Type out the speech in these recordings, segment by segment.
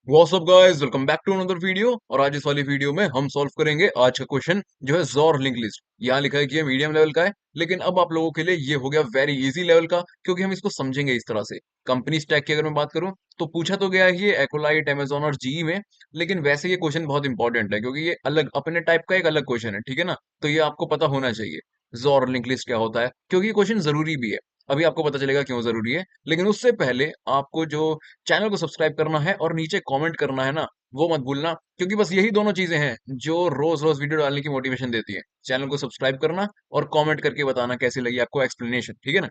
What's up guys, welcome back to another video. और आज इस वाली वीडियो में हम सॉल्व करेंगे आज का क्वेश्चन जो है जोर लिंक लिस्ट। यहाँ लिखा है कि ये मीडियम लेवल का है, लेकिन अब आप लोगों के लिए ये हो गया वेरी इजी लेवल का, क्योंकि हम इसको समझेंगे इस तरह से। कंपनी स्टैक की अगर मैं बात करूं तो पूछा तो गया है ये एक्वालाइट, अमेजोन और जीई में, लेकिन वैसे ये क्वेश्चन बहुत इंपॉर्टेंट है क्योंकि ये अलग अपने टाइप का एक अलग क्वेश्चन है, ठीक है ना। तो ये आपको पता होना चाहिए जोर लिंक लिस्ट क्या होता है, क्योंकि ये क्वेश्चन जरूरी भी है। अभी आपको पता चलेगा क्यों जरूरी है, लेकिन उससे पहले आपको जो चैनल को सब्सक्राइब करना है और नीचे कमेंट करना है ना, वो मत भूलना, क्योंकि बस यही दोनों चीजें हैं जो रोज रोज वीडियो डालने की मोटिवेशन देती है। चैनल को सब्सक्राइब करना और कमेंट करके बताना कैसी लगी आपको एक्सप्लेनेशन, ठीक है ना।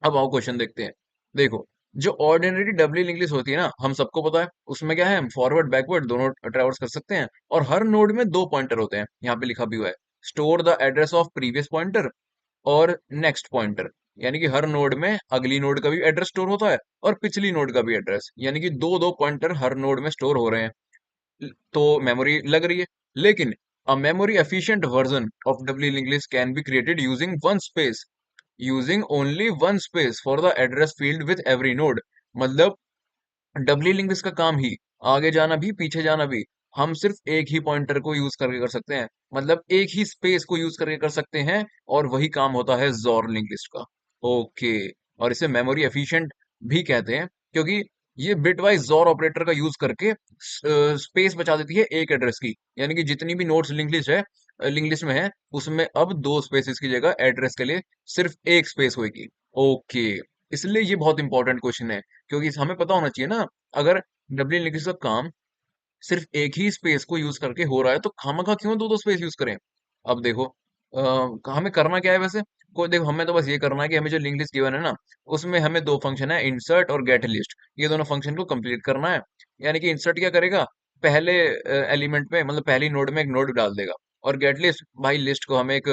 अब आओ क्वेश्चन देखते हैं। देखो, जो ऑर्डिनरी डबल लिंक लिस्ट होती है ना, हम सबको पता है उसमें क्या है, हम फॉरवर्ड बैकवर्ड दोनों ट्रैवर्स कर सकते हैं, और हर नोड में दो पॉइंटर होते हैं। यहाँ पे लिखा भी हुआ है, store the address of previous pointer और नेक्स्ट पॉइंटर। यानी कि हर नोड में अगली नोड का भी एड्रेस स्टोर होता है और पिछली नोड का भी एड्रेस, यानी कि दो दो पॉइंटर हर नोड में स्टोर हो रहे हैं। तो मेमोरी लग रही है, लेकिन a memory efficient version of doubly linked list can be created using only one space for the address field with every node। मतलब डबली लिंक लिस्ट का काम ही, आगे जाना भी पीछे जाना भी, हम सिर्फ एक ही पॉइंटर को यूज करके कर सकते हैं। मतलब एक ही स्पेस को यूज करके कर सकते हैं, और वही काम होता है जोर लिंक लिस्ट का। ओके। और इसे मेमोरी एफिशिएंट भी कहते हैं, क्योंकि ये बिटवाइज जोर ऑपरेटर का यूज करके स्पेस बचा देती है एक एड्रेस की। यानी कि जितनी भी नोड्स लिंक लिस्ट में है, उसमें अब दो स्पेसेस की जगह एड्रेस के लिए सिर्फ एक स्पेस होगी। ओके। इसलिए ये बहुत इंपॉर्टेंट क्वेश्चन है, क्योंकि हमें पता होना चाहिए ना, अगर डब्ल्यू लिंक का काम सिर्फ एक ही स्पेस को यूज करके हो रहा है तो खामखा क्यों दो दो स्पेस यूज करें। अब देखो, हमें करना क्या है वैसे। कोई देखो, हमें तो बस ये करना है कि हमें जो लिंक लिस्ट गिवन है ना, उसमें हमें दो फंक्शन है, इंसर्ट और गेट लिस्ट। ये दोनों फंक्शन को कंप्लीट करना है। यानी कि इंसर्ट क्या करेगा, पहले एलिमेंट में मतलब पहली नोड में एक नोड डाल देगा, और गेट लिस्ट भाई लिस्ट को हमें एक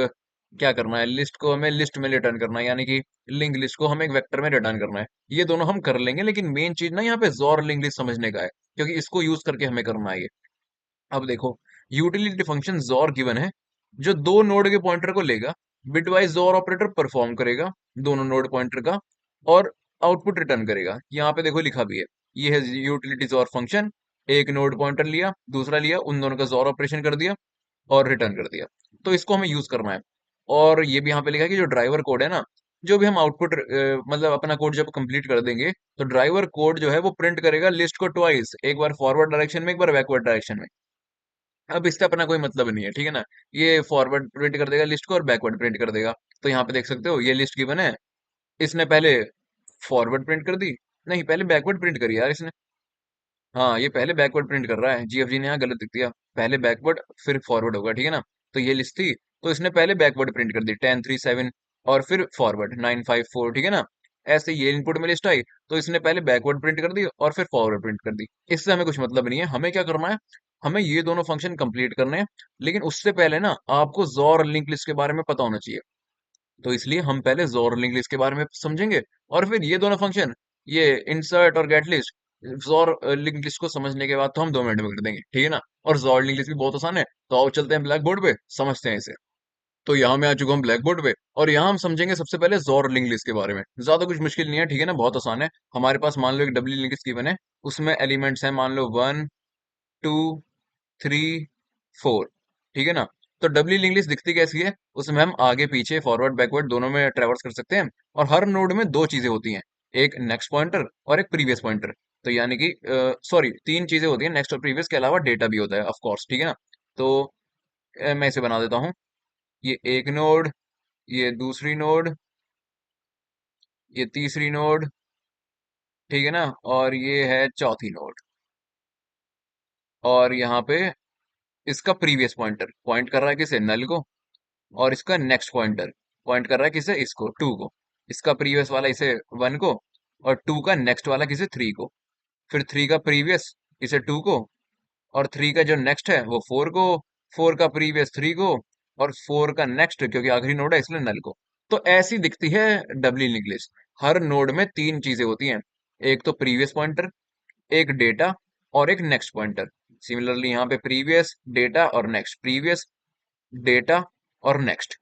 क्या करना है, लिस्ट को हमें लिस्ट में रिटर्न करना है, यानी कि लिंक लिस्ट को हमें एक वेक्टर में रिटर्न करना है। ये दोनों हम कर लेंगे, लेकिन मेन चीज ना यहाँ पे जोर लिंक लिस्ट समझने का है, क्योंकि इसको यूज करके हमें करना है ये। अब देखो, यूटिलिटी फंक्शन जोर गिवन है, जो दो नोड के पॉइंटर को लेगा, बिटवाइज जोर ऑपरेटर परफॉर्म करेगा दोनों नोड पॉइंटर का, और आउटपुट रिटर्न करेगा। यहाँ पे देखो लिखा भी है, ये है यूटिलिटी जोर फंक्शन। एक नोड पॉइंटर लिया, दूसरा लिया, उन दोनों का जोर ऑपरेशन कर दिया और रिटर्न कर दिया। तो इसको हमें यूज करना है। और ये भी यहाँ पे लिखा है कि जो ड्राइवर कोड है ना, जो भी हम आउटपुट मतलब अपना कोड जब कंप्लीट कर देंगे, तो ड्राइवर कोड जो है वो प्रिंट करेगा लिस्ट को ट्वाइस, एक बार फॉरवर्ड डायरेक्शन में, एक बार बैकवर्ड डायरेक्शन में। अब इससे अपना कोई मतलब नहीं है, ठीक है ना। ये फॉरवर्ड प्रिंट कर देगा लिस्ट को और बैकवर्ड प्रिंट कर देगा। तो यहाँ पे देख सकते हो, ये लिस्ट गिवन है, इसने पहले फॉरवर्ड प्रिंट कर दी, नहीं पहले बैकवर्ड प्रिंट करी यार इसने। हाँ, ये पहले बैकवर्ड प्रिंट कर रहा है, जीएफजी ने यहाँ गलत लिख दिया, पहले बैकवर्ड फिर फॉरवर्ड होगा, ठीक है ना। तो ये लिस्ट थी, तो इसने पहले बैकवर्ड प्रिंट कर दी 1037, और फिर फॉरवर्ड 954, ठीक है ना। ऐसे ये इनपुट में लिस्ट आई, तो इसने पहले बैकवर्ड प्रिंट कर दी और फिर फॉरवर्ड प्रिंट कर दी। इससे हमें कुछ मतलब नहीं है, हमें क्या करना है, हमें ये दोनों फंक्शन कंप्लीट करने हैं। लेकिन उससे पहले ना आपको जोर लिंक लिस्ट के बारे में पता होना चाहिए। तो इसलिए हम पहले जोर लिंक लिस्ट के बारे में समझेंगे, और फिर ये दोनों फंक्शन, ये इंसर्ट और गेट लिस्ट, जोर लिंक लिस्ट को समझने के बाद तो हम 2 मिनट में कर देंगे, ठीक है ना। और जोर लिंक लिस्ट भी बहुत आसान है, तो आओ चलते हैं ब्लैक बोर्ड पे, समझते हैं इसे। तो यहाँ मैं आ चुका हूँ ब्लैक बोर्ड पे, और यहाँ हम समझेंगे सबसे पहले जोर लिंक लिस्ट के बारे में। ज्यादा कुछ मुश्किल नहीं है, ठीक है ना, बहुत आसान है। हमारे पास मान लो एक डब्ल्यू लिंक लिस्ट गिवन है, उसमें एलिमेंट्स हैं मान लो 1 2 3 4, ठीक है ना। तो डब्ल्यू लिंक लिस्ट दिखती कैसी है, उसमें हम आगे पीछे फॉरवर्ड बैकवर्ड दोनों में ट्रेवर्स कर सकते हैं, और हर नोड में दो चीजें होती हैं, एक नेक्स्ट पॉइंटर और एक प्रीवियस पॉइंटर। तो यानी कि सॉरी, तीन चीजें होती हैं, नेक्स्ट और प्रीवियस के अलावा डेटा भी होता है ऑफ कोर्स, ठीक है ना। तो मैं इसे बना देता हूँ, ये एक नोड, ये दूसरी नोड, ये तीसरी नोड, ठीक है ना, और ये है चौथी नोड। और यहाँ पे इसका प्रीवियस पॉइंटर पॉइंट कर रहा है किसे, नल को, और इसका नेक्स्ट पॉइंटर पॉइंट कर रहा है किसे, इसको, 2 को। इसका प्रीवियस वाला इसे 1 को, और 2 का नेक्स्ट वाला किसे, 3 को। फिर 3 का प्रीवियस इसे 2 को, और 3 का जो नेक्स्ट है वो 4 को, 4 का प्रीवियस 3 को, और 4 का नेक्स्ट, क्योंकि आखिरी नोड है इसलिए नल को। तो ऐसी दिखती है डबली लिंक लिस्ट। हर नोड में तीन चीजें होती हैं, एक तो प्रीवियस पॉइंटर, एक डेटा, और एक नेक्स्ट पॉइंटर। सिमिलरली यहाँ पे प्रीवियस, डेटा और नेक्स्ट, प्रीवियस, डेटा और नेक्स्ट,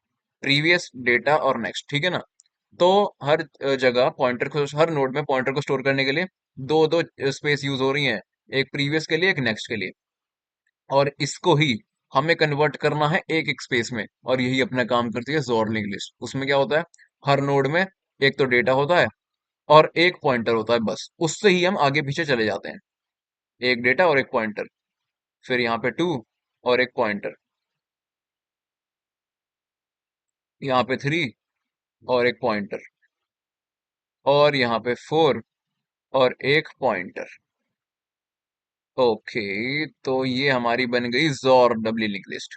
प्रीवियस, डेटा और नेक्स्ट, ठीक है ना। तो हर जगह पॉइंटर को, हर नोड में पॉइंटर को स्टोर करने के लिए दो दो स्पेस यूज हो रही हैं, एक प्रीवियस के लिए, एक नेक्स्ट के लिए। और इसको ही हमें कन्वर्ट करना है एक एक स्पेस में, और यही अपना काम करती है जोर लिंक लिस्ट। उसमें क्या होता है, हर नोड में एक तो डेटा होता है और एक पॉइंटर होता है, बस उससे ही हम आगे पीछे चले जाते हैं। एक डेटा और एक पॉइंटर, फिर यहाँ पे 2 और एक पॉइंटर, यहाँ पे 3 और एक पॉइंटर, और यहाँ पे 4 और एक पॉइंटर। ओके, तो ये हमारी बन गई जोर डब्ल्यू लिंक लिस्ट।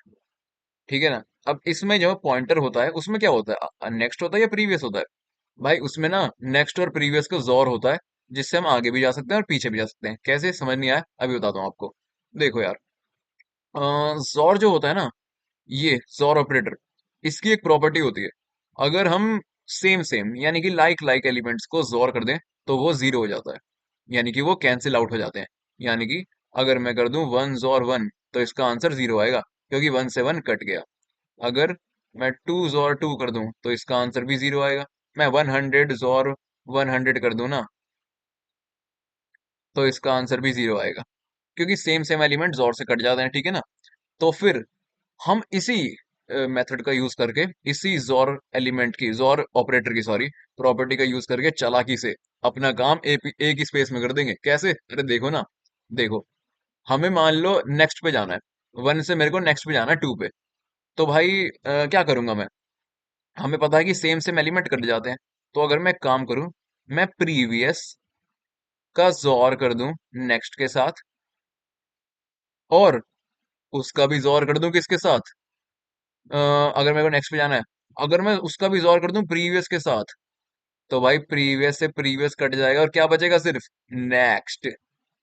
ठीक है ना। अब इसमें जो पॉइंटर होता है उसमें क्या होता है, नेक्स्ट होता है या प्रीवियस होता है? भाई उसमें ना नेक्स्ट और प्रीवियस का जोर होता है, जिससे हम आगे भी जा सकते हैं और पीछे भी जा सकते हैं। कैसे, समझ नहीं आया? अभी बताता हूँ आपको। देखो यार, जोर जो होता है ना, ये जोर ऑपरेटर, इसकी एक प्रॉपर्टी होती है। अगर हम सेम सेम यानी कि लाइक लाइक एलिमेंट्स को जोर कर दें, तो वो जीरो हो जाता है, यानी कि वो कैंसिल आउट हो जाते हैं। यानी कि अगर मैं कर दूं वन जोर वन, तो इसका आंसर जीरो आएगा, क्योंकि वन से वन कट गया। अगर मैं टू जोर टू कर दूं, तो इसका आंसर भी जीरो आएगा। मैं 100 जोर 100 कर दूं ना, तो इसका आंसर भी जीरो आएगा, क्योंकि सेम सेम एलिमेंट जोर से कट जाते हैं। ठीक है ना। तो फिर हम इसी मेथड का यूज करके, इसी जोर एलिमेंट की, जोर ऑपरेटर की सॉरी, प्रॉपर्टी का यूज करके चालाकी से अपना काम एक ही स्पेस में कर देंगे। कैसे? अरे देखो ना, देखो, हमें मान लो नेक्स्ट पे जाना है, वन से मेरे को नेक्स्ट पे जाना है टू पे। तो भाई क्या करूंगा मैं? हमें पता है कि सेम सेम एलिमेंट कट जाते हैं। तो अगर मैं एक काम करूं, मैं प्रीवियस का जोर कर दूं नेक्स्ट के साथ, और उसका भी जोर कर दूं किसके साथ, अगर मेरे को नेक्स्ट पे जाना है, अगर मैं उसका भी जोर कर दूं प्रीवियस के साथ, तो भाई प्रीवियस से प्रीवियस कट जाएगा और क्या बचेगा, सिर्फ नेक्स्ट।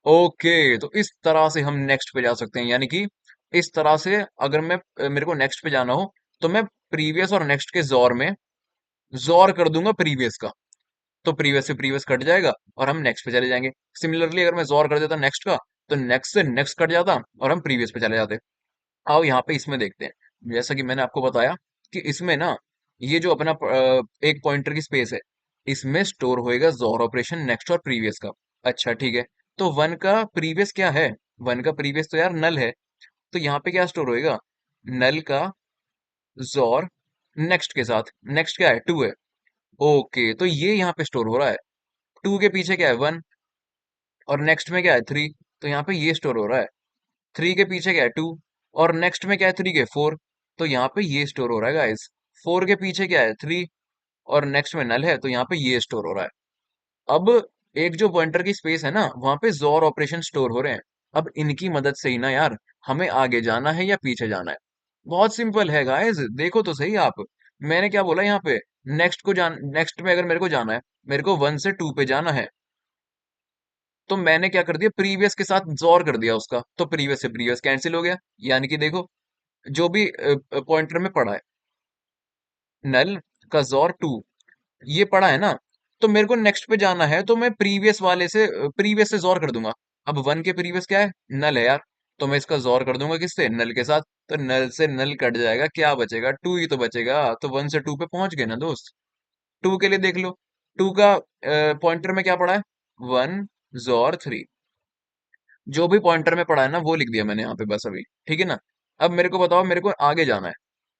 ओके, तो इस तरह से हम नेक्स्ट पे जा सकते हैं। यानी कि इस तरह से अगर मैं मेरे को नेक्स्ट पे जाना हो, तो मैं प्रीवियस और नेक्स्ट के जोर में जोर कर दूंगा प्रीवियस का, तो प्रीवियस से प्रीवियस कट जाएगा और हम नेक्स्ट पे चले जाएंगे। सिमिलरली अगर मैं जोर कर देता नेक्स्ट का, तो नेक्स्ट से नेक्स्ट कट जाता और हम प्रीवियस पे चले जाते। आओ यहाँ पे इसमें देखते हैं। जैसा कि मैंने आपको बताया कि इसमें ना, ये जो अपना एक पॉइंटर की स्पेस है, इसमें स्टोर होएगा जोर ऑपरेशन नेक्स्ट और प्रीवियस का। अच्छा ठीक है, तो वन का प्रीवियस क्या है? वन का प्रीवियस तो यार नल है। तो यहाँ पे क्या स्टोर होएगा, नल का जोर नेक्स्ट के साथ। नेक्स्ट क्या है, टू है। ओके, तो ये यहाँ पे स्टोर हो रहा है। टू के पीछे क्या है, वन, और नेक्स्ट में क्या है, थ्री। तो यहाँ पे ये स्टोर हो रहा है। थ्री के पीछे क्या है, टू, और नेक्स्ट में क्या है, थ्री के, फोर। तो यहाँ पे ये स्टोर हो रहा है गाइस। फोर के पीछे क्या है, थ्री, और नेक्स्ट में नल है, तो यहाँ पे ये स्टोर हो रहा है। अब एक जो पॉइंटर की स्पेस है ना, वहां पे जोर ऑपरेशन स्टोर हो रहे हैं। अब इनकी मदद से ही ना यार, हमें आगे जाना है या पीछे जाना है। बहुत सिंपल है गाइस, देखो तो सही आप। मैंने क्या बोला यहाँ पे, नेक्स्ट में अगर मेरे को जाना है, मेरे को वन से टू पे जाना है, तो मैंने क्या कर दिया, प्रीवियस के साथ जोर कर दिया उसका, तो प्रीवियस से प्रीवियस कैंसिल हो गया। यानी कि देखो, जो भी पॉइंटर में पड़ा है, नल का जोर टू, ये पड़ा है ना, तो मेरे को नेक्स्ट पे जाना है, तो मैं प्रीवियस से जोर कर दूंगा। अब वन के प्रीवियस क्या है, नल है यार, तो मैं इसका जोर कर दूंगा किससे, नल के साथ। तो नल से नल कट जाएगा, क्या बचेगा, टू ही तो बचेगा। तो वन से टू पे पहुंच गए ना दोस्त। टू के लिए देख लो, टू का पॉइंटर में क्या पड़ा है, वन जोर थ्री। जो भी पॉइंटर में पड़ा है ना, वो लिख दिया मैंने यहाँ पे बस अभी। ठीक है ना। अब मेरे को बताओ, मेरे को आगे जाना है,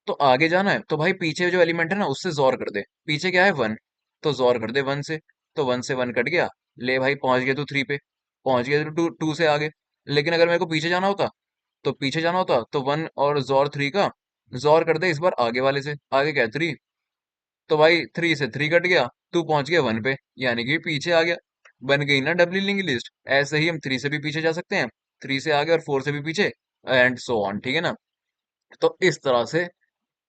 तो आगे जाना है तो भाई पीछे जो एलिमेंट है ना, उससे जोर कर दे। पीछे क्या है, वन, तो जोर कर दे वन से। तो वन से वन कट गया, ले भाई पहुंच गया तू थ्री पे, पहुंच गया तो टू, टू से आगे। लेकिन अगर मेरे को पीछे जाना होता, तो पीछे जाना होता तो वन और जोर थ्री का जोर कर दे इस बार आगे वाले से। आगे क्या है, थ्री, तो भाई थ्री से थ्री कट गया, तू पहुंच गया वन पे, यानी कि पीछे आ गया। बन गई ना डबली लिंक लिस्ट। ऐसे ही हम थ्री से भी पीछे जा सकते हैं, थ्री से आगे, और फोर से भी पीछे, एंड सो ऑन। ठीक है ना। तो इस तरह से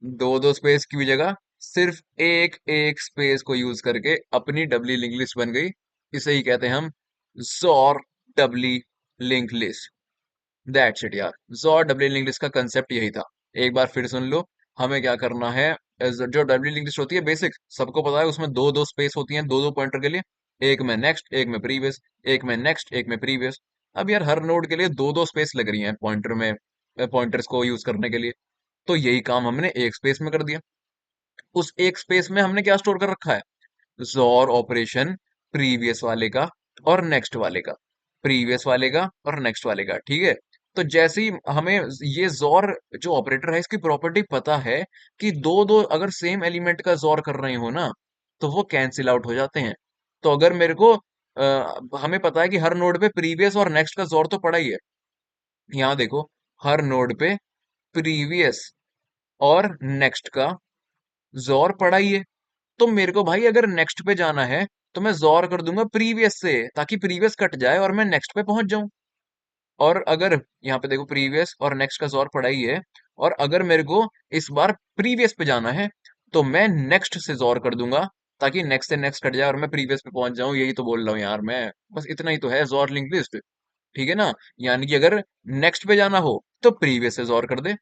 दो दो स्पेस की जगह सिर्फ एक एक स्पेस को यूज करके अपनी डबली लिंक लिस्ट बन गई। इसे ही कहते हैं हम जोर डबली लिंक लिस्ट। दैट्स इट यार। जोर डबली लिंक लिस्ट का कंसेप्ट यही था। एक बार फिर सुन लो, हमें क्या करना है। जो डबली लिंक लिस्ट होती है बेसिक, सबको पता है, उसमें दो दो स्पेस होती हैं, दो दो पॉइंटर के लिए। एक में नेक्स्ट, एक में प्रीवियस, एक में नेक्स्ट, एक में प्रीवियस। अब यार हर नोड के लिए दो दो स्पेस लग रही हैं पॉइंटर में, पॉइंटर्स को यूज करने के लिए। तो यही काम हमने एक स्पेस में कर दिया। उस एक स्पेस में हमने क्या स्टोर कर रखा है, जोर ऑपरेशन प्रीवियस वाले का और नेक्स्ट वाले का। प्रीवियस वाले का और नेक्स्ट वाले का, ठीक है। तो जैसे ही हमें ये जोर जो ऑपरेटर है इसकी प्रॉपर्टी पता है कि दो दो अगर सेम एलिमेंट का जोर कर रहे हो ना तो वो कैंसिल आउट हो जाते हैं। तो अगर मेरे को हमें पता है कि हर नोड पे प्रीवियस और नेक्स्ट का जोर तो पड़ा ही है। यहाँ देखो, हर नोड पे प्रीवियस और नेक्स्ट का जोर पड़ा ही है। तो मेरे को भाई अगर नेक्स्ट पे जाना है तो मैं जोर कर दूंगा प्रीवियस से, ताकि प्रीवियस कट जाए और मैं नेक्स्ट पे पहुंच जाऊं। और अगर यहाँ पे देखो प्रीवियस और नेक्स्ट का जोर पड़ा ही है, और अगर मेरे को इस बार प्रीवियस पे जाना है तो मैं नेक्स्ट से जोर कर दूंगा, ताकि नेक्स्ट से नेक्स्ट कट जाए और मैं प्रीवियस पे पहुंच जाऊं। यही तो बोल रहा हूँ यार मैं। बस इतना ही तो है जोर लिंक लिस्ट, ठीक है ना। यानी कि अगर नेक्स्ट पे जाना हो तो प्रीवियस से जोर कर दे,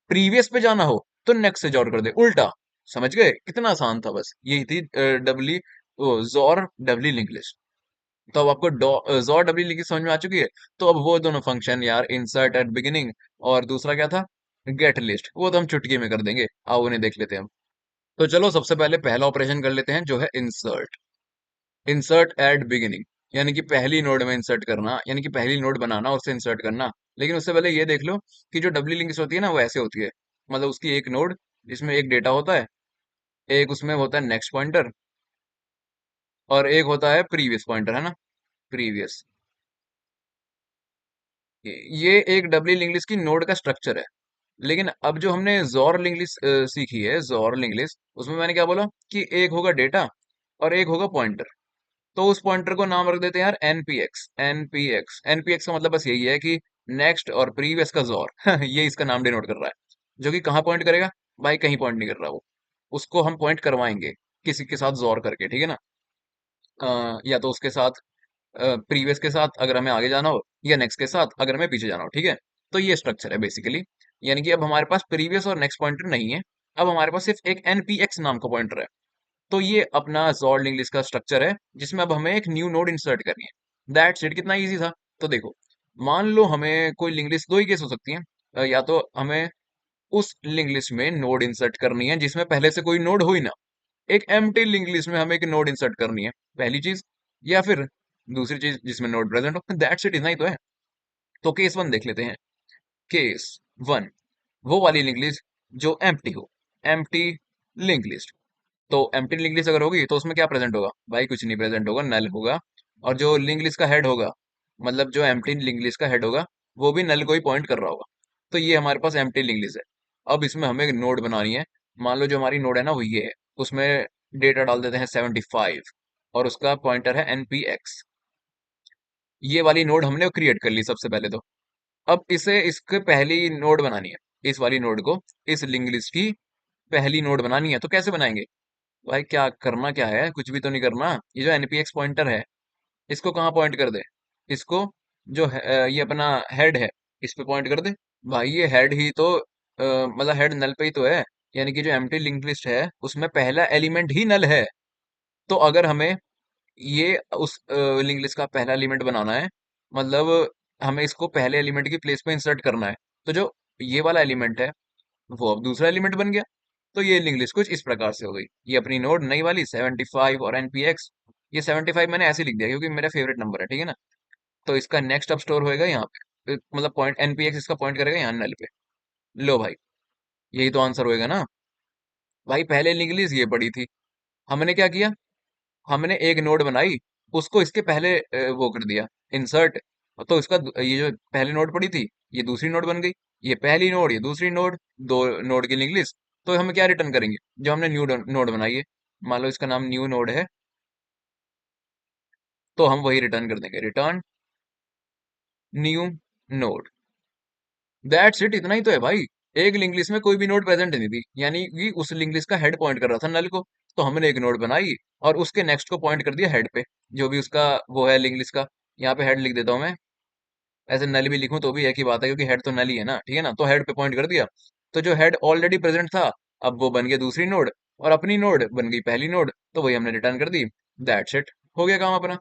प्रीवियस पे जाना हो तो नेक्स्ट से जोर कर दे, उल्टा। समझ गए, कितना आसान था। बस यही थी डबली जोर डबली लिंक लिस्ट। तो अब आपको जोर डबली लिंक समझ में आ चुकी है। तो अब वो दोनों फंक्शन यार, इंसर्ट एट बिगिनिंग और दूसरा क्या था, गेट लिस्ट, वो तो हम चुटकी में कर देंगे। आओ उन्हें देख लेते हैं हम। तो चलो सबसे पहले पहला ऑपरेशन कर लेते हैं जो है इंसर्ट। इंसर्ट एट बिगिनिंग यानी कि पहली नोड में इंसर्ट करना, यानी कि पहली नोड बनाना और उसे इंसर्ट करना। लेकिन उससे पहले ये देख लो कि जो डबली लिंक्स होती है ना वो ऐसे होती है। मतलब उसकी एक नोड जिसमें एक डेटा होता है, एक उसमें होता है नेक्स्ट पॉइंटर, और एक होता है प्रीवियस पॉइंटर, है ना, प्रीवियस। ये एक डबली लिंक लिस्ट की नोड का स्ट्रक्चर है। लेकिन अब जो हमने जोर लिंक लिस्ट सीखी है, जोर लिंक लिस्ट, उसमें मैंने क्या बोला कि एक होगा डेटा और एक होगा पॉइंटर। तो उस पॉइंटर को नाम रख देते हैं यार एनपीएक्स। एनपीएक्स एनपीएक्स का मतलब बस यही है कि नेक्स्ट और प्रीवियस का जोर ये इसका नाम डिनोट कर रहा है। जो कि कहाँ पॉइंट करेगा, भाई कहीं पॉइंट नहीं कर रहा वो, उसको हम पॉइंट करवाएंगे किसी के साथ जोर करके, ठीक है ना। या तो उसके साथ प्रीवियस के साथ अगर हमें आगे जाना हो, या नेक्स्ट के साथ अगर हमें पीछे जाना हो, ठीक है। तो ये स्ट्रक्चर है बेसिकली। यानी कि अब हमारे पास प्रीवियस और नेक्स्ट पॉइंटर नहीं है, अब हमारे पास सिर्फ एक एनपीएक्स नाम का पॉइंटर है। तो ये अपना जॉर्ड इंग्लिश का स्ट्रक्चर है जिसमें अब हमें एक न्यू नोड इंसर्ट करनी है। दैट्स इट, कितना इजी था। तो देखो, मान लो हमें कोई लिंक लिस्ट, दो ही केस हो सकती है। या तो हमें उस लिंक लिस्ट में नोड इंसर्ट करनी है जिसमें पहले से कोई नोड हो ही ना, एक एम्प्टी लिंक लिस्ट में हमें एक नोड इंसर्ट करनी है, पहली चीज। या फिर दूसरी चीज जिसमें नोड प्रेजेंट हो। दैट्स इट, इतना ही तो है। तो केस वन देख लेते हैं। केस वन, वो वाली लिंक लिस्ट जो एम्प्टी हो, एम्प्टी लिंक लिस्ट। तो एम्प्टी लिंक लिस्ट अगर होगी तो उसमें क्या प्रेजेंट होगा, भाई कुछ नहीं प्रेजेंट होगा, नल होगा। और जो लिंक लिस्ट का हेड होगा, मतलब जो एम्प्टी लिंक लिस्ट का हेड होगा, वो भी नल को ही पॉइंट कर रहा होगा। तो ये हमारे पास एम्प्टी लिंक लिस्ट है। अब इसमें हमें एक नोड बनानी है। मान लो जो हमारी नोड है ना वो ये है, उसमें डेटा डाल देते हैं 75, और उसका पॉइंटर है npx। ये वाली नोड हमने क्रिएट कर ली सबसे पहले तो। अब इसे इसके पहली नोड बनानी है, इस वाली नोड को, इस लिंक लिस्ट की पहली नोड बनानी है। तो कैसे बनाएंगे, भाई क्या करना क्या है, कुछ भी तो नहीं करना। ये जो npx पॉइंटर है इसको कहाँ पॉइंट कर दे, इसको जो है, ये अपना हेड है, इस पे पॉइंट कर दे। भाई ये हेड ही तो मतलब हेड नल पे ही तो है। यानी कि जो एम्प्टी लिंक लिस्ट है उसमें पहला एलिमेंट ही नल है। तो अगर हमें ये उस लिंक लिस्ट का पहला एलिमेंट बनाना है, मतलब हमें इसको पहले एलिमेंट की प्लेस पे इंसर्ट करना है, तो जो ये वाला एलिमेंट है वो अब दूसरा एलिमेंट बन गया। तो ये लिंक लिस्ट कुछ इस प्रकार से हो गई। ये अपनी नोड नई वाली 75 और npx। ये 75 मैंने ऐसे लिख दिया क्योंकि मेरा फेवरेट नंबर है, ठीक है ना। तो इसका नेक्स्ट अब स्टोर होएगा यहाँ पे, मतलब पॉइंट npx इसका पॉइंट करेगा यहाँ नल पे। लो भाई, यही तो आंसर होएगा ना। भाई पहले लिंक लिस्ट ये पड़ी थी, हमने क्या किया, हमने एक नोड बनाई, उसको इसके पहले वो कर दिया इंसर्ट। तो इसका ये जो पहली नोड पड़ी थी ये दूसरी नोड बन गई। ये पहली नोड ये दूसरी नोड, दो नोड की लिंक लिस्ट। तो हम क्या रिटर्न करेंगे, जो हमने न्यू नोड बनाई है, मान लो इसका नाम न्यू नोड है, तो हम वही रिटर्न कर देंगे, return new node. That's it, इतना ही तो है भाई। एक लिंक लिस्ट में कोई भी नोड प्रेजेंट नहीं थी, यानी कि उस लिंक लिस्ट का हेड पॉइंट कर रहा था नल को। तो हमने एक नोड बनाई और उसके नेक्स्ट को पॉइंट कर दिया हेड पे, जो भी उसका वो है लिंक लिस्ट का। यहाँ पे हेड लिख देता हूँ मैं, ऐसे नल भी लिखूं तो भी एक ही बात है क्योंकि हेड तो नल ही है ना, ठीक है ना। तो हेड पे पॉइंट कर दिया। तो जो हेड ऑलरेडी प्रेजेंट था अब वो बन गया दूसरी नोड, और अपनी नोड बन गई पहली नोड, तो वही हमने रिटर्न कर दी। दैट्स इट, हो गया काम अपना।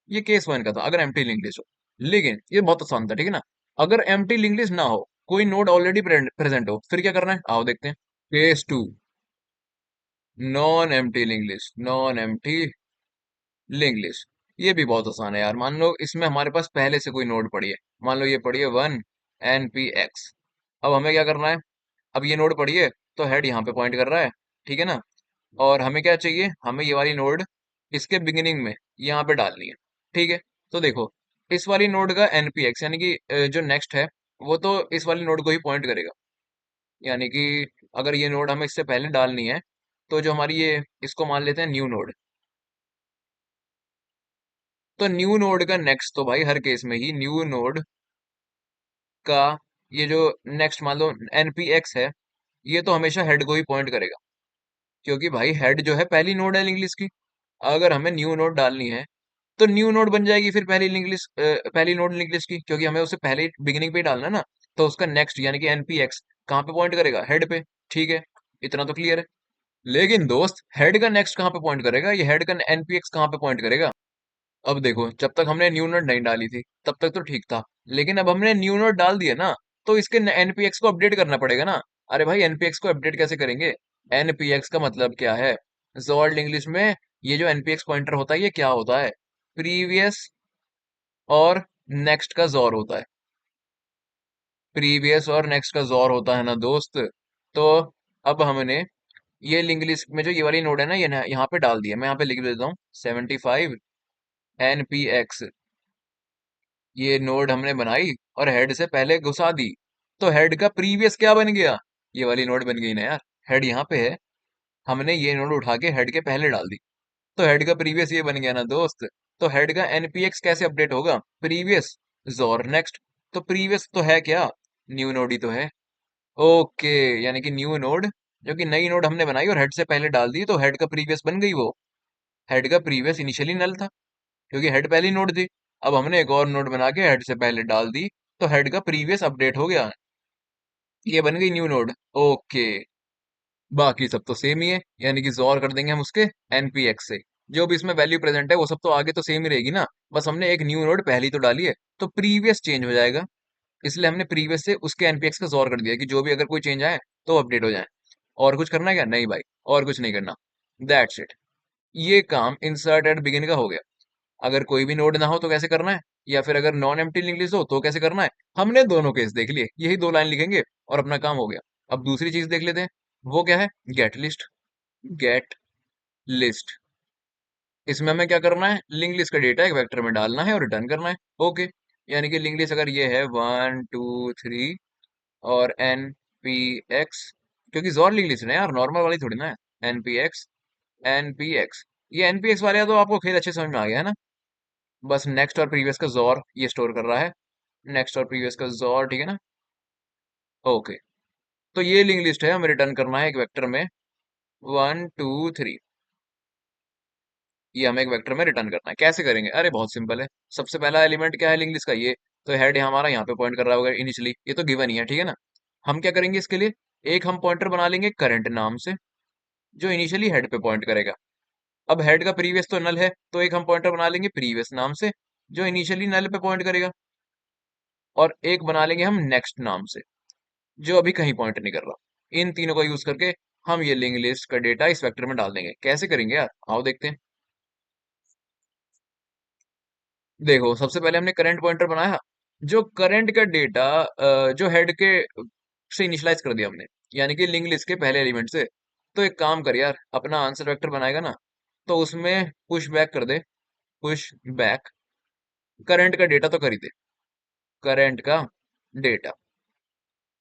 ये केस वन का था, अगर एम्प्टी लिंक लिस्ट हो। लेकिन ये बहुत आसान था, ठीक है ना। अगर एम्प्टी लिंक लिस्ट ना हो, कोई नोड ऑलरेडी प्रेजेंट हो, फिर क्या करना है, आओ देखते हैं। Case two, non empty link list, non empty link list. ये भी बहुत आसान है यार। मान लो इसमें हमारे पास पहले से कोई नोड पड़ी है। मान लो ये पड़ी है 1 NP x। अब हमें क्या करना है? अब ये नोड पड़ी है, तो हेड यहाँ पे पॉइंट कर रहा है, ठीक है ना। और हमें क्या चाहिए? हमें ये वाली नोड इसके बिगिनिंग में यहाँ पे डालनी है, ठीक है। तो देखो, इस वाली नोड का NP x यानी कि जो नेक्स्ट है, वो तो इस वाली नोड को ही पॉइंट करेगा। यानी कि अगर ये नोड हमें इससे पहले डालनी है, तो जो हमारी ये, इसको मान लेते हैं न्यू नोड। तो न्यू नोड का नेक्स्ट तो भाई हर केस में ही न्यू नोड का ये जो नेक्स्ट मान लो NP x है, ये तो हमेशा हेड को ही पॉइंट करेगा, क्योंकि भाई हेड जो है पहली नोड है लिंक लिस्ट की। अगर हमें न्यू नोड डालनी है, तो न्यू नोड बन जाएगी फिर पहली नोड लिंक लिस्ट की, क्योंकि हमें उसे पहले बिगिनिंग पे ही डालना है ना। तो उसका नेक्स्ट यानी कि NP x कहाँ पे पॉइंट करेगा? हेड पे। ठीक है, इतना तो क्लियर है। लेकिन दोस्त, हेड का नेक्स्ट कहाँ पे पॉइंट करेगा? ये हेड का NP x कहाँ पे पॉइंट करेगा? अब देखो, जब तक हमने न्यू नोड नहीं डाली थी तब तक तो ठीक था। लेकिन अब हमने न्यू नोड डाल दिया ना, तो इसके NP x को अपडेट करना पड़ेगा ना। अरे भाई, NP x को अपडेट कैसे करेंगे? NP x का मतलब क्या है? जॉल्ड इंग्लिश में ये जो NP x पॉइंटर होता है, ये क्या होता है? प्रीवियस और नेक्स्ट का जोर होता है। प्रीवियस और नेक्स्ट का जोर होता है ना दोस्त। तो अब हमने ये लिंक लिस्ट में जो ये वाली नोड है ना, ये यहाँ पे डाल दिया। मैं यहाँ पे लिख देता हूँ 75 NP x। ये नोड हमने बनाई और हेड से पहले घुसा दी। तो हेड का प्रीवियस क्या बन गया? ये वाली नोड बन गई ना यार। हेड यहाँ पे है, हमने ये नोड उठा के हेड के पहले डाल दी, तो हेड का प्रीवियस ये बन गया ना दोस्त। तो हेड का NP x कैसे अपडेट होगा? प्रीवियस जोर नेक्स्ट। तो प्रीवियस तो है क्या? न्यू नोड ही तो है। ओके, यानी कि न्यू नोड, जो कि नई नोड हमने बनाई और हेड से पहले डाल दी, तो हेड का प्रीवियस बन गई वो। हेड का प्रीवियस इनिशियली नल था, क्योंकि हेड पहली नोड थी। अब हमने एक और नोड बना के हेड से पहले डाल दी, तो हेड का प्रीवियस अपडेट हो गया। ये बन गई न्यू नोड। ओके, बाकी सब तो सेम ही है, यानी कि जोर कर देंगे हम उसके NP x से। जो भी इसमें वैल्यू प्रेजेंट है वो सब तो आगे तो सेम ही रहेगी ना। बस हमने एक न्यू नोड पहली तो डाली है, तो प्रीवियस चेंज हो जाएगा। इसलिए हमने प्रीवियस से उसके NP x का जोर कर दिया कि जो भी अगर कोई चेंज आए तो अपडेट हो जाए। और कुछ करना है क्या? नहीं भाई, और कुछ नहीं करना। That's it. ये काम इंसर्ट एट बिगिन का हो गया। अगर कोई भी नोड ना हो तो कैसे करना है, या फिर अगर नॉन एम्प्टी लिंक लिस्ट हो तो कैसे करना है, हमने दोनों केस देख लिए। यही दो लाइन लिखेंगे और अपना काम हो गया। अब दूसरी चीज देख लेते हैं, वो क्या है? Gate list. गेट लिस्ट, इसमें हमें क्या करना है? लिंक लिस्ट का डेटा एक वेक्टर में डालना है और रिटर्न करना है। ओके, यानी कि लिंक लिस्ट अगर ये है 1 2 3 और NP x, क्योंकि जोर लिंक लिस्ट है यार, नॉर्मल वाली थोड़ी ना है। NP x ये NP x वाले तो आपको खेल अच्छे समझ में आ गया है ना। बस नेक्स्ट और प्रीवियस का जोर ये स्टोर कर रहा है। नेक्स्ट और प्रीवियस का जोर, ठीक है ना। ओके, तो ये लिंक लिस्ट है, हमें रिटर्न करना है एक वेक्टर में 1 2 3। ये हमें एक वेक्टर में रिटर्न करना है। कैसे करेंगे? अरे बहुत सिंपल है। सबसे पहला एलिमेंट क्या है लिंक लिस्ट का? ये तो हेड हमारा यहाँ पे पॉइंट कर रहा होगा इनिशियली, ये तो गिवन ही है, ठीक है ना। हम क्या करेंगे इसके लिए? एक हम पॉइंटर बना लेंगे करंट नाम से, जो इनिशियली हेड पे पॉइंट करेगा। अब हेड का प्रीवियस तो नल है, तो एक हम पॉइंटर बना लेंगे प्रीवियस नाम से, जो इनिशियली नल पे पॉइंट करेगा। और एक बना लेंगे हम नेक्स्ट नाम से, जो अभी कहीं पॉइंट नहीं कर रहा। इन तीनों का यूज करके हम ये लिंक लिस्ट का डेटा इस वेक्टर में डाल देंगे। कैसे करेंगे यार? आओ देखते हैं। देखो, सबसे पहले हमने करंट पॉइंटर बनाया, जो करंट का डेटा जो हेड के से इनिशियलाइज कर दिया हमने, यानी कि लिंक लिस्ट के पहले एलिमेंट से। तो एक काम कर यार, अपना आंसर वेक्टर बनाएगा ना, तो उसमें पुश बैक कर दे। पुश बैक करंट का डेटा तो कर ही दे। करंट का डेटा,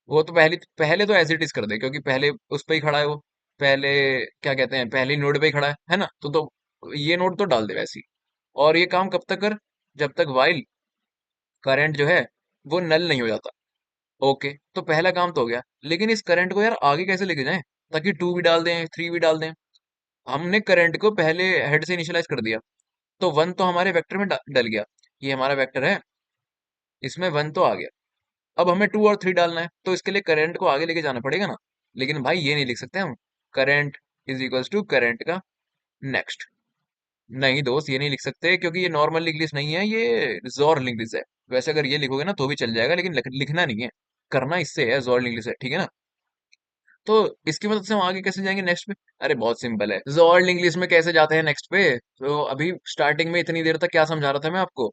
वो तो पहले पहले तो एज इट इज कर दे, क्योंकि पहले उस पे ही खड़ा है वो। पहले क्या कहते हैं, पहली नोड पे ही खड़ा है ना। तो ये नोड तो डाल दे वैसे ही। और ये काम कब तक कर? जब तक वाइल करंट जो है वो नल नहीं हो जाता। ओके, तो पहला काम तो हो गया। लेकिन इस करंट को यार आगे कैसे लेके जाएं, ताकि 2 भी डाल दें, 3 भी डाल दें। हमने करंट को पहले हेड से इनिशियलाइज कर दिया, तो 1 तो हमारे वेक्टर में डल गया। ये हमारा वेक्टर है, इसमें 1 तो आ गया। अब हमें 2 और 3 डालना है, तो इसके लिए करंट को आगे लेके जाना पड़ेगा ना। लेकिन भाई ये नहीं लिख सकते हम, current is equals to current का नेक्स्ट। नहीं दोस्त, ये नहीं लिख सकते, क्योंकि ये नॉर्मल लिंक लिस्ट नहीं है, ये जोर लिंक लिस्ट है। वैसे अगर ये लिखोगे ना तो भी चल जाएगा, लेकिन लिखना नहीं है। करना इससे है, जोर लिंक लिस्ट है, ठीक है ना। तो इसकी मदद से हम आगे कैसे जाएंगे नेक्स्ट पे? अरे बहुत सिंपल है, जॉर्ड इंग्लिश में कैसे जाते हैं नेक्स्ट पे। तो अभी स्टार्टिंग में इतनी देर तक क्या समझा रहा था मैं आपको,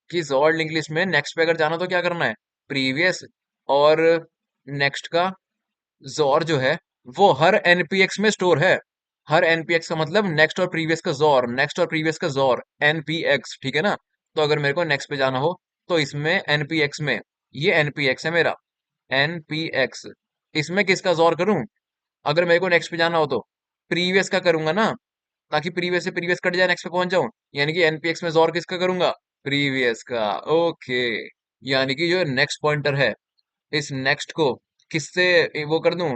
कि जॉर्ड इंग्लिश में नेक्स्ट पे अगर जाना तो क्या करना है, प्रीवियस और नेक्स्ट का जोर जो है वो हर एनपीएक्स में स्टोर है। हर एनपीएक्स का मतलब नेक्स्ट और प्रीवियस का जोर, नेक्स्ट और प्रीवियस का जोर, एनपीएक्स, ठीक है ना। तो अगर मेरे को नेक्स्ट पे जाना हो तो इसमें एनपीएक्स में, ये एनपीएक्स है मेरा, एनपीएक्स, इसमें किसका जोर करूं? अगर मेरे को नेक्स्ट पे जाना हो तो प्रीवियस का करूंगा ना, ताकि प्रीवियस से प्रीवियस कट जाए, नेक्स्ट पे पहुंच जाऊं। यानी कि एनपीएक्स में जोर किसका करूंगा? प्रीवियस का। ओके, यानी कि जो नेक्स्ट पॉइंटर है, इस नेक्स्ट को किससे वो कर दूं,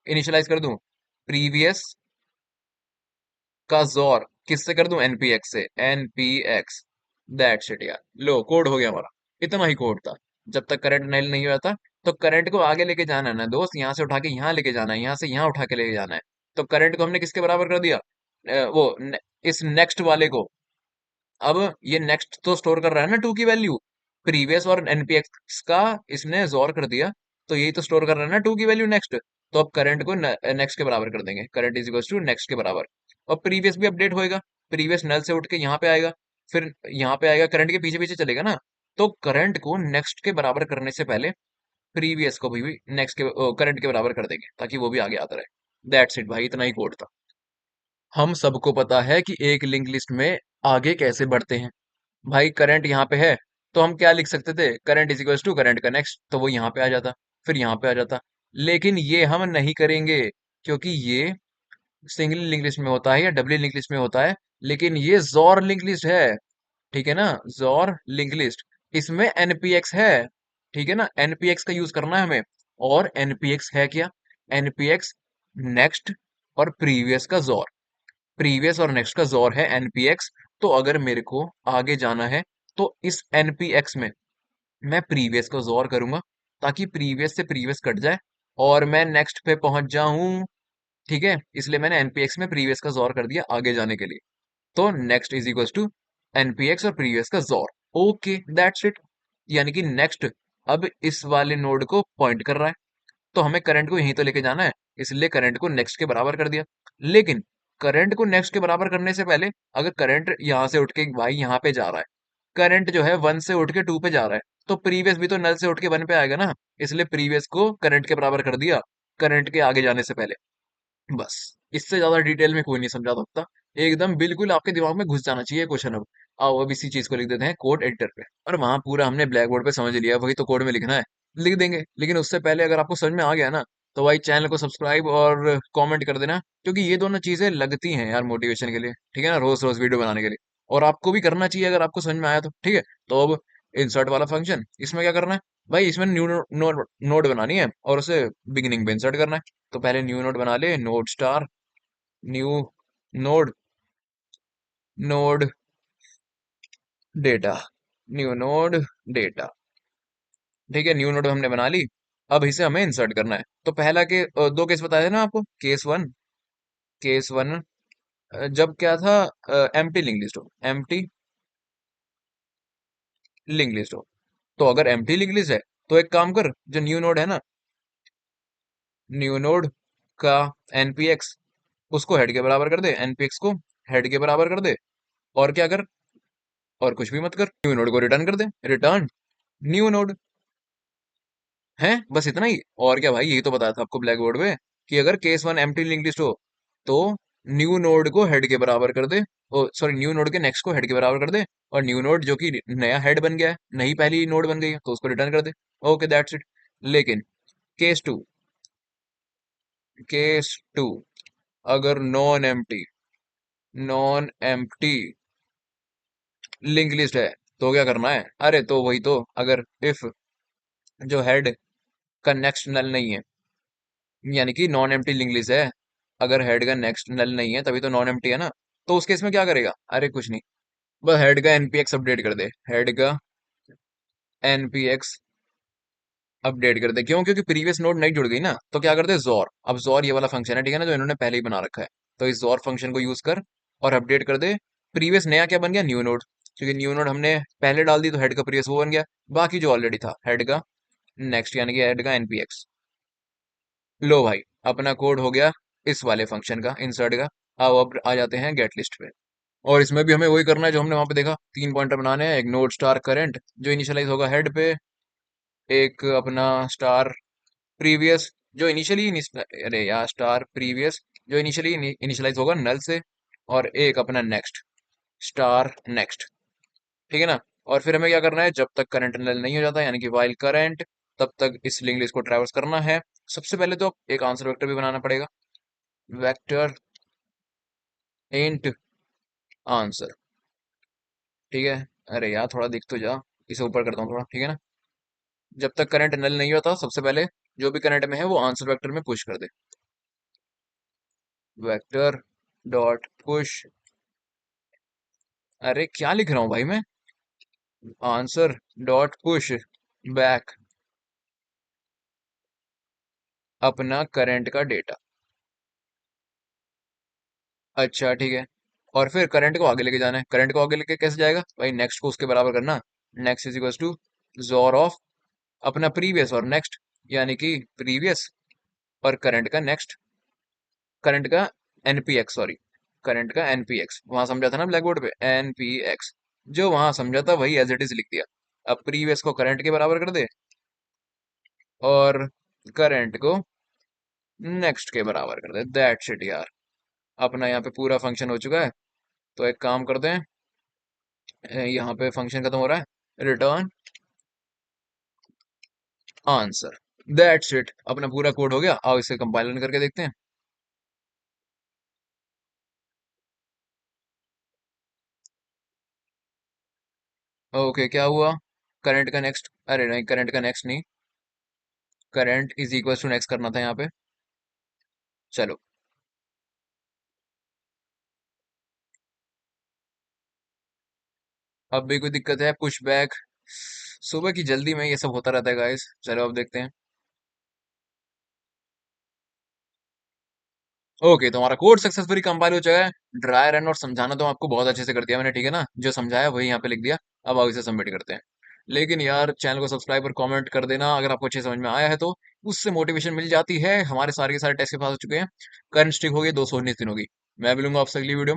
इनिशियलाइज कर दूं, प्रीवियस का जोर किससे कर दूं, एनपीएक्स से, एनपीएक्स। दैट्स इट यार, लो कोड हो गया हमारा। इतना ही कोड था। जब तक करंट नल नहीं हुआ था, तो करंट को आगे लेके जाना है ना दोस्त, यहाँ से उठा के यहाँ लेके जाना है, यहाँ से यहाँ उठा के लेके जाना है। तो करंट को हमने किसके बराबर कर दिया, इस नेक्स्ट वाले को। अब ये नेक्स्ट तो स्टोर कर रहा है ना टू की वैल्यू, प्रीवियस और एनपीएक्स का इसने जोर कर दिया, तो यही तो स्टोर कर रहा है ना टू की वैल्यू नेक्स्ट। तो अब करंट को नेक्स्ट के बराबर कर देंगे, current is equal to next के बराबर। और प्रीवियस भी अपडेट होएगा, प्रीवियस नल से उठ के यहाँ पे आएगा, फिर यहाँ पे आएगा, करंट के पीछे पीछे चलेगा ना। तो करंट को नेक्स्ट के बराबर करने से पहले प्रीवियस को भी नेक्स्ट के, करंट के बराबर कर देंगे, ताकि वो भी आगे आता रहे। दैट्स इट भाई, इतना ही कोड था। हम सबको पता है कि एक लिंक लिस्ट में आगे कैसे बढ़ते हैं। भाई करंट यहाँ पे है, तो हम क्या लिख सकते थे, current is equal to current का नेक्स्ट, तो वो यहाँ पे आ जाता, फिर यहाँ पे आ जाता। लेकिन ये हम नहीं करेंगे, क्योंकि ये सिंगल लिंक लिस्ट में होता है या डबल लिंक लिस्ट में होता है, लेकिन ये जॉर लिंक लिस्ट है, ठीक है ना, जॉर लिंक लिस्ट। इसमें एनपीएक्स है, ठीक है ना, एनपीएक्स का यूज करना है हमें। और एनपीएक्स है क्या, एनपीएक्स नेक्स्ट और प्रीवियस का जॉर, प्रीवियस और नेक्स्ट का जोर है एनपीएक्स। तो अगर मेरे को आगे जाना है, तो इस एनपीएक्स में मैं प्रीवियस को जोर करूंगा, ताकि प्रीवियस से प्रीवियस कट जाए और मैं नेक्स्ट पे पहुंच जाऊं, ठीक है। इसलिए मैंने एनपीएक्स में प्रीवियस का जोर कर दिया आगे जाने के लिए। तो next is equal to NPX और प्रीवियस का जोर। Okay that's it. यानी कि नेक्स्ट अब इस वाले नोड को पॉइंट कर रहा है, तो हमें करंट को यहीं तो लेके जाना है, इसलिए करंट को नेक्स्ट के बराबर कर दिया। लेकिन करंट को नेक्स्ट के बराबर करने से पहले, अगर करंट यहाँ से उठ के भाई यहाँ पे जा रहा है, करंट जो है वन से उठ के टू पे जा रहा है, तो प्रीवियस भी तो नल से उठ के वन पे आएगा ना, इसलिए प्रीवियस को करंट के बराबर कर दिया, करंट के आगे जाने से पहले। बस, इससे ज्यादा डिटेल में कोई नहीं समझा सकता। एकदम बिल्कुल आपके दिमाग में घुस जाना चाहिए क्वेश्चन। अब आओ अब इसी चीज को लिख देते हैं कोड एडिटर पे, और वहां पूरा हमने ब्लैक बोर्ड पे समझ लिया, वही तो कोड में लिखना है, लिख देंगे। लेकिन उससे पहले अगर आपको समझ में आ गया ना, तो भाई चैनल को सब्सक्राइब और कमेंट कर देना, क्योंकि ये दोनों चीजें लगती हैं यार मोटिवेशन के लिए, ठीक है ना, रोज रोज वीडियो बनाने के लिए। और आपको भी करना चाहिए अगर आपको समझ में आया तो, ठीक है। तो अब इंसर्ट वाला फंक्शन, इसमें क्या करना है भाई, इसमें न्यू नोड नोड बनानी है और उसे बिगिनिंग में इंसर्ट करना है। तो पहले न्यू नोड बना ले, node star new node, node data, new node data, ठीक है। न्यू नोड हमने बना ली। अब इसे हमें इंसर्ट करना है। तो पहला के दो केस बताए थे ना आपको, केस वन, केस वन जब क्या था, एम्प्टी लिंक लिस्ट हो, एम्प्टी लिंक लिस्ट हो। तो अगर एम्प्टी लिंक लिस्ट है, तो एक काम कर, जो न्यू नोड है ना, न्यू नोड का एनपीएक्स, उसको हेड के बराबर कर दे, एनपीएक्स को हेड के बराबर कर दे। और क्या कर, और कुछ भी मत कर, न्यू नोड को रिटर्न कर दे, रिटर्न न्यू नोड। है बस इतना ही। और क्या भाई, यही तो बताया था आपको ब्लैक बोर्ड पे, कि अगर case one empty link list हो, तो न्यू नोड को हेड के बराबर कर दे, ओ सॉरी, न्यू नोड के नेक्स्ट को हेड के बराबर कर दे, और न्यू नोड जो कि नया हेड बन गया है, नई पहली नोड बन गई है, तो उसको रिटर्न कर दे। Okay that's it. लेकिन केस टू, केस टू, अगर नॉन एम्प्टी लिंक लिस्ट है, तो क्या करना है, अरे तो वही तो, अगर इफ जो हेड का नेक्स्ट नल नहीं है, यानी कि नॉन एम्प्टी लिंक लिस्ट है, अगर हेड का नेक्स्ट नल नहीं है तभी तो नॉन एम्प्टी है ना। तो उस केस में क्या करेगा, अरे कुछ नहीं, बस हेड का एनपीएक्स अपडेट कर दे, हेड का एनपीएक्स अपडेट कर दे। क्यों, क्योंकि प्रीवियस नोड नहीं जुड़ गई ना, तो क्या करते हैं जोर। अब जोर ये वाला फंक्शन है, ठीक है ना, जो इन्होंने पहले ही बना रखा है। तो इस जोर फंक्शन को यूज कर और अपडेट कर दे। प्रीवियस नया क्या बन गया, न्यू नोड, क्योंकि न्यू नोड हमने पहले डाल दी, तो हेड का प्रीवियस वो बन गया। बाकी जो ऑलरेडी था हेड का नेक्स्ट, यानी कि हेड का एनपीएक्स, लो भाई, अपना कोड हो गया इस वाले फंक्शन का, इंसर्ट का। अब आ जाते हैं गेट लिस्ट पे। और इसमें भी हमें वही करना है जो हमने वहां पे देखा, 3 पॉइंटर बनाने हैं। एक नोड स्टार करंट जो इनिशियलाइज होगा हेड पे, एक अपना स्टार प्रीवियस जो इनिशियली, अरे यार, स्टार प्रीवियस जो इनिशियली इनिशियलाइज होगा नल से, और एक अपना नेक्स्ट, स्टार नेक्स्ट। ठीक है ना। और फिर हमें क्या करना है, जब तक करंट नल नहीं हो जाता, यानी कि वाइल करंट, तब तक इस लिंक लिस्ट को ट्रैवर्स करना है। सबसे पहले तो एक आंसर वेक्टर भी बनाना पड़ेगा, वेक्टर इंट आंसर। ठीक है। अरे यार थोड़ा दिख तो जा, इसे ऊपर करता हूँ थोड़ा, ठीक है ना। जब तक करंट नल नहीं होता, सबसे पहले जो भी करंट में है वो आंसर वेक्टर में पुश कर दे। वेक्टर डॉट पुश, अरे क्या लिख रहा हूँ भाई मैं, आंसर डॉट पुश बैक अपना करंट का डेटा। अच्छा ठीक है। और फिर करंट को आगे लेके जाना है। करंट को आगे लेके कैसे जाएगा भाई, नेक्स्ट को उसके बराबर करना। नेक्स्ट इज इक्वल टू जोर ऑफ अपना प्रीवियस और नेक्स्ट, यानी कि प्रीवियस और करंट का नेक्स्ट, करंट का एनपीएक्स, सॉरी, करंट का एनपीएक्स। वहां समझा था ना ब्लैक बोर्ड पे, एनपीएक्स। जो वहां समझा था वही एज इट इज लिख दिया। अब प्रीवियस को करंट के बराबर कर दे, और करंट को नेक्स्ट के बराबर कर दे। दैट्स इट यार, अपना यहाँ पे पूरा फंक्शन हो चुका है। तो एक काम करते हैं, यहाँ पे फंक्शन खत्म हो रहा है, रिटर्न आंसर। दैट्स इट, अपना पूरा कोड हो गया। आओ इसे कंपाइल करके देखते हैं। ओके, क्या हुआ, करंट का नेक्स्ट, अरे नहीं, करंट का नेक्स्ट नहीं, current is equal to next करना था यहाँ पे। चलो, अब भी कोई दिक्कत है, पुश बैक। सुबह की जल्दी में ये सब होता रहता है गाइस। चलो अब देखते हैं। ओके, तो हमारा कोड सक्सेसफुली कंपाइल हो चुका है। ड्राई रन और समझाना तो आपको बहुत अच्छे से कर दिया मैंने, ठीक है ना। जो समझाया वही यहाँ पे लिख दिया। अब आओ इसे सबमिट करते हैं। लेकिन यार चैनल को सब्सक्राइब और कमेंट कर देना अगर आपको अच्छे समझ में आया है तो। उससे मोटिवेशन मिल जाती है। हमारे सारे के सारे टेस्ट के पास हो चुके हैं। करंट स्ट्रिक हो गई, 219 दिन होगी। मैं मिलूंगा आपसे अगली वीडियो में।